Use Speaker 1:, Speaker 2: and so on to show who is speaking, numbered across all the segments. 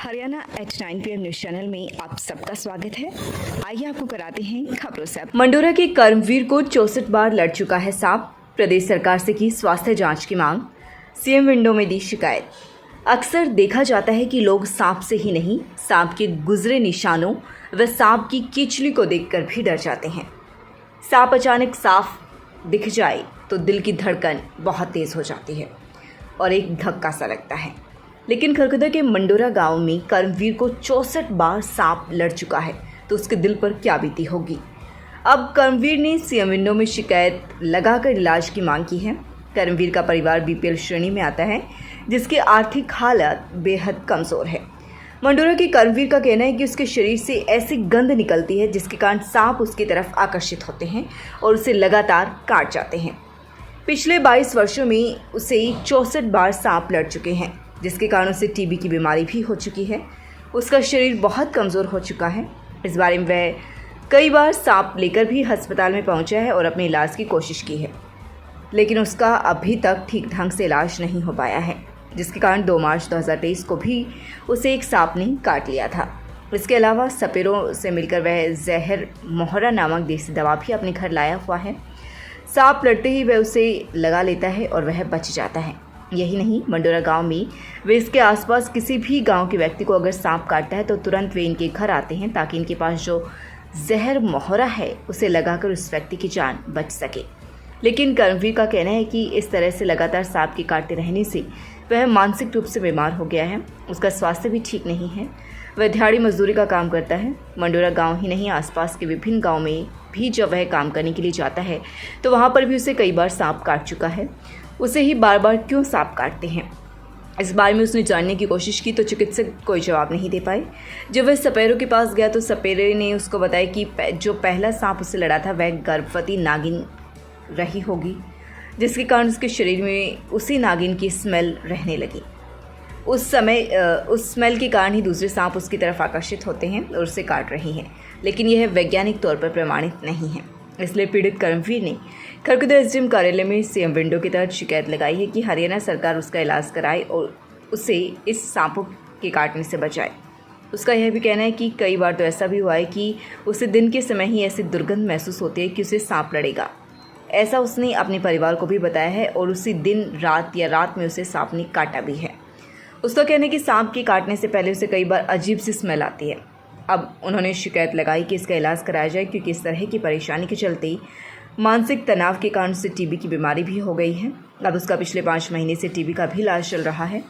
Speaker 1: Haryana eight 9 PM news channel में आप सबका स्वागत है। आइए आपको कराते हैं खबरों से।
Speaker 2: मंडोरा के कर्मवीर को 64 बार लड़ चुका है सांप। प्रदेश सरकार से की स्वास्थ्य जांच की मांग। सीएम विंडो में दी शिकायत। अक्सर देखा जाता है कि लोग सांप से ही नहीं, सांप के गुजरे निशानों व सांप की कीचली को देखकर भी डर जाते हैं। सांप अचानक साफ दिख जाए तो दिल की धड़कन बहुत तेज हो जाती है और एक धक्का सा लगता है। लेकिन खरखुदा के मंडोरा गांव में कर्मवीर को 64 बार सांप लड़ चुका है, तो उसके दिल पर क्या बीती होगी। अब कर्मवीर ने सीएम विंडो में शिकायत लगाकर इलाज की मांग की है। कर्मवीर का परिवार बीपीएल श्रेणी में आता है, जिसकी आर्थिक हालत बेहद कमज़ोर है। मंडोरा के कर्मवीर का कहना है कि उसके शरीर से ऐसी गंध निकलती है जिसके कारण सांप उसकी तरफ आकर्षित होते हैं और उसे लगातार काट जाते हैं। पिछले 22 वर्षों में उसे 64 बार सांप लड़ चुके हैं, जिसके कारण उसे टीबी की बीमारी भी हो चुकी है। उसका शरीर बहुत कमज़ोर हो चुका है। इस बारे में वह कई बार सांप लेकर भी अस्पताल में पहुंचा है और अपने इलाज की कोशिश की है, लेकिन उसका अभी तक ठीक ढंग से इलाज नहीं हो पाया है, जिसके कारण 2 मार्च 2023 को भी उसे एक सांप ने काट लिया था। इसके अलावा सपेरों से मिलकर वह जहर मोहरा नामक देसी दवा भी अपने घर लाया हुआ है। सांप लड़ते ही वह उसे लगा लेता है और वह बच जाता है। यही नहीं, मंडोरा गांव में वे इसके आसपास किसी भी गांव के व्यक्ति को अगर सांप काटता है तो तुरंत वे इनके घर आते हैं ताकि इनके पास जो जहर मोहरा है उसे लगाकर उस व्यक्ति की जान बच सके। लेकिन कर्मवीर का कहना है कि इस तरह से लगातार सांप के काटते रहने से वह मानसिक रूप से बीमार हो गया है। उसका स्वास्थ्य भी ठीक नहीं है। वह दिहाड़ी मजदूरी का काम करता है। मंडोरा गांव ही नहीं, आसपास के विभिन्न गाँव में भी जब वह काम करने के लिए जाता है तो वहाँ पर भी उसे कई बार सांप काट चुका है। उसे ही बार बार क्यों सांप काटते हैं, इस बारे में उसने जानने की कोशिश की तो चिकित्सक कोई जवाब नहीं दे पाए। जब वह सपेरों के पास गया तो सपेरे ने उसको बताया कि जो पहला सांप उसे लड़ा था वह गर्भवती नागिन रही होगी, जिसके कारण उसके शरीर में उसी नागिन की स्मेल रहने लगी। उस स्मेल के कारण ही दूसरे सांप उसकी तरफ आकर्षित होते हैं और उसे काट रहे हैं, लेकिन यह वैज्ञानिक तौर पर प्रमाणित नहीं है। इसलिए पीड़ित कर्मवीर ने खरखुदा एसडीएम कार्यालय में सीएम विंडो के तहत शिकायत लगाई है कि हरियाणा सरकार उसका इलाज कराए और उसे इस सांपों के काटने से बचाए। उसका यह भी कहना है कि कई बार तो ऐसा भी हुआ है कि उसे दिन के समय ही ऐसी दुर्गंध महसूस होती है कि उसे सांप लड़ेगा। ऐसा उसने अपने परिवार को भी बताया है और उसी दिन रात में उसे सांप ने काटा भी है। उसका कहना है कि सांप के काटने से पहले उसे कई बार अजीब सी स्मेल आती है। अब उन्होंने शिकायत लगाई कि इसका इलाज कराया जाए, क्योंकि इस तरह की परेशानी के चलते मानसिक तनाव के कारण उसे टीबी की बीमारी भी हो गई है। अब उसका पिछले 5 महीने से टीबी का भी इलाज चल रहा है।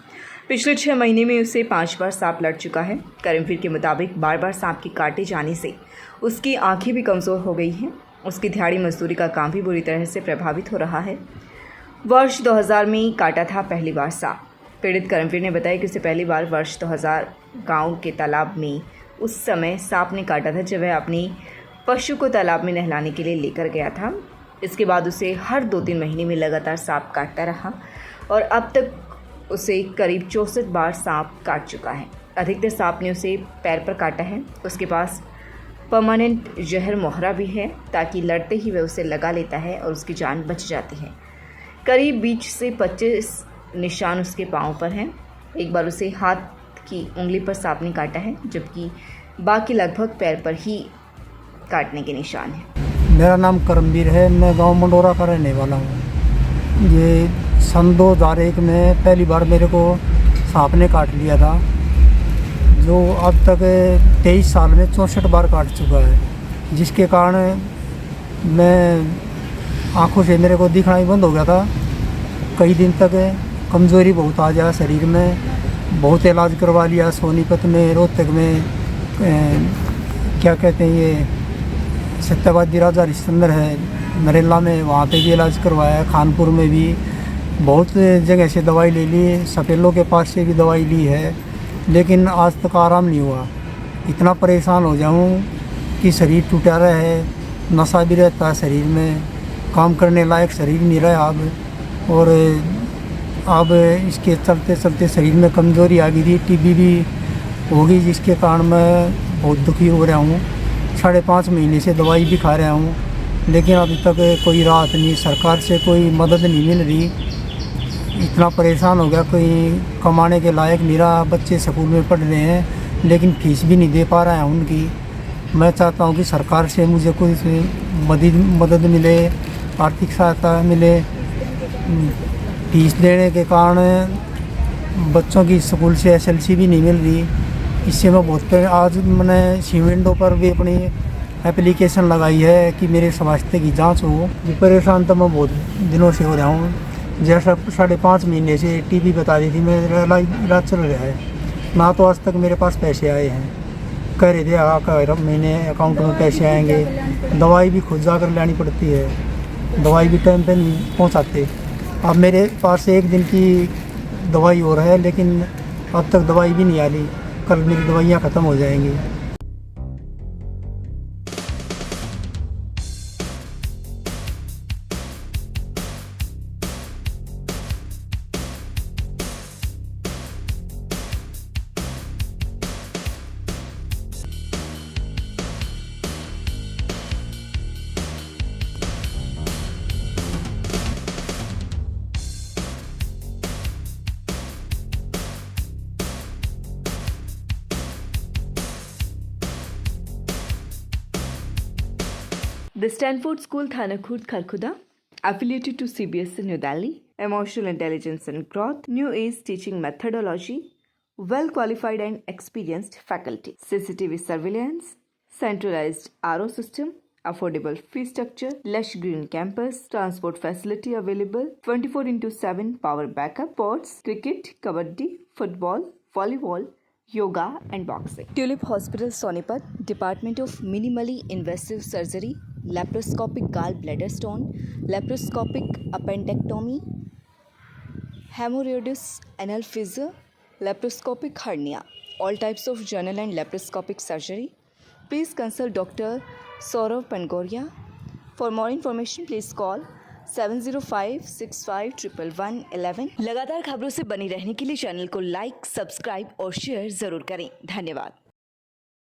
Speaker 2: पिछले 6 महीने में उसे 5 बार सांप लड़ चुका है। कर्मवीर के मुताबिक बार बार सांप के काटे जाने से उसकी आंखें भी कमज़ोर हो गई हैं। उसकी दिहाड़ी मजदूरी का काम भी बुरी तरह से प्रभावित हो रहा है। वर्ष 2000 में काटा था पहली बार सांप। पीड़ित कर्मवीर ने बताया कि उसे पहली बार वर्ष 2000 गाँव के तालाब में उस समय सांप ने काटा था, जब वह अपनी पशु को तालाब में नहलाने के लिए लेकर गया था। इसके बाद उसे हर 2-3 महीने में लगातार सांप काटता रहा और अब तक उसे करीब 64 बार सांप काट चुका है। अधिकतर सांप ने उसे पैर पर काटा है। उसके पास परमानेंट जहर मोहरा भी है, ताकि लड़ते ही वह उसे लगा लेता है और उसकी जान बच जाती है। करीब 20 से 25 निशान उसके पाँव पर हैं। एक बार उसे हाथ की उंगली पर सांप ने काटा है, जबकि बाकी लगभग पैर पर ही काटने के निशान हैं।
Speaker 3: मेरा नाम कर्मवीर है। मैं गांव मंडोरा का रहने वाला हूँ। ये सन 2001 में पहली बार मेरे को सांप ने काट लिया था, जो अब तक 23 साल में 64 बार काट चुका है, जिसके कारण मैं आँखों से मेरे को दिखना ही बंद हो गया था। कई दिन तक कमज़ोरी बहुत आ गया शरीर में। बहुत इलाज करवा लिया, सोनीपत में, रोहतक में, क्या कहते हैं ये सत्यवादी राजा हरिश्चंद्र है नरेला में, वहाँ पे भी इलाज करवाया। खानपुर में भी बहुत जगह से दवाई ले ली। सपेलों के पास से भी दवाई ली है, लेकिन आज तक आराम नहीं हुआ। इतना परेशान हो जाऊँ कि शरीर टूटा रहा है, नशा भी रहता है शरीर में, काम करने लायक शरीर नहीं रहा अब। और अब इसके चलते चलते शरीर में कमज़ोरी आ गई थी, टीबी भी हो गई, जिसके कारण मैं बहुत दुखी हो रहा हूँ। 5.5 महीने से दवाई भी खा रहा हूँ, लेकिन अभी तक कोई राहत नहीं, सरकार से कोई मदद नहीं मिल रही। इतना परेशान हो गया, कहीं कमाने के लायक मेरा बच्चे स्कूल में पढ़ रहे हैं लेकिन फीस भी नहीं दे पा रहा है उनकी। मैं चाहता हूँ कि सरकार से मुझे कुछ मदद मिले, आर्थिक सहायता मिले। फीस देने के कारण बच्चों की स्कूल से SLC भी नहीं मिल रही। इससे मैं बहुत आज मैंने सीएम विंडो पर भी अपनी एप्लीकेशन लगाई है कि मेरे स्वास्थ्य की जांच हो। परेशान तो मैं बहुत दिनों से हो रहा हूँ। जैसा 5.5 महीने से टीबी बता दी थी, मेरा इलाज चल रहा है। ना तो आज तक मेरे पास पैसे आए हैं। कह रहे थे हर महीने अकाउंट में पैसे आएंगे। दवाई भी खुद जाकर लेनी पड़ती है, दवाई भी टाइम पे नहीं पहुँचाते। अब मेरे पास 1 दिन की दवाई हो रहा है लेकिन अब तक दवाई भी नहीं आ रही। कल मेरी दवाइयाँ ख़त्म हो जाएंगी।
Speaker 2: The Stanford School, Thanakhurd, Kharkhuda, affiliated to CBSE New Delhi, Emotional Intelligence and Growth, New Age Teaching Methodology, well-qualified and experienced faculty, CCTV surveillance, centralized RO system, affordable fee structure, lush green campus, transport facility available, 24/7 power backup, sports, cricket, kabaddi, football, volleyball, yoga and boxing. Tulip Hospital, Sonipat, Department of Minimally Invasive Surgery, laparoscopic gallbladder stone, laparoscopic appendectomy, hemorrhoids, anal fissure, laparoscopic hernia, all types of general and laparoscopic surgery. Please consult Dr. Saurav Pangoria. For more information, please call 705-651111। लगातार खबरों से बनी रहने के लिए channel को like, subscribe और share जरूर करें। धन्यवाद।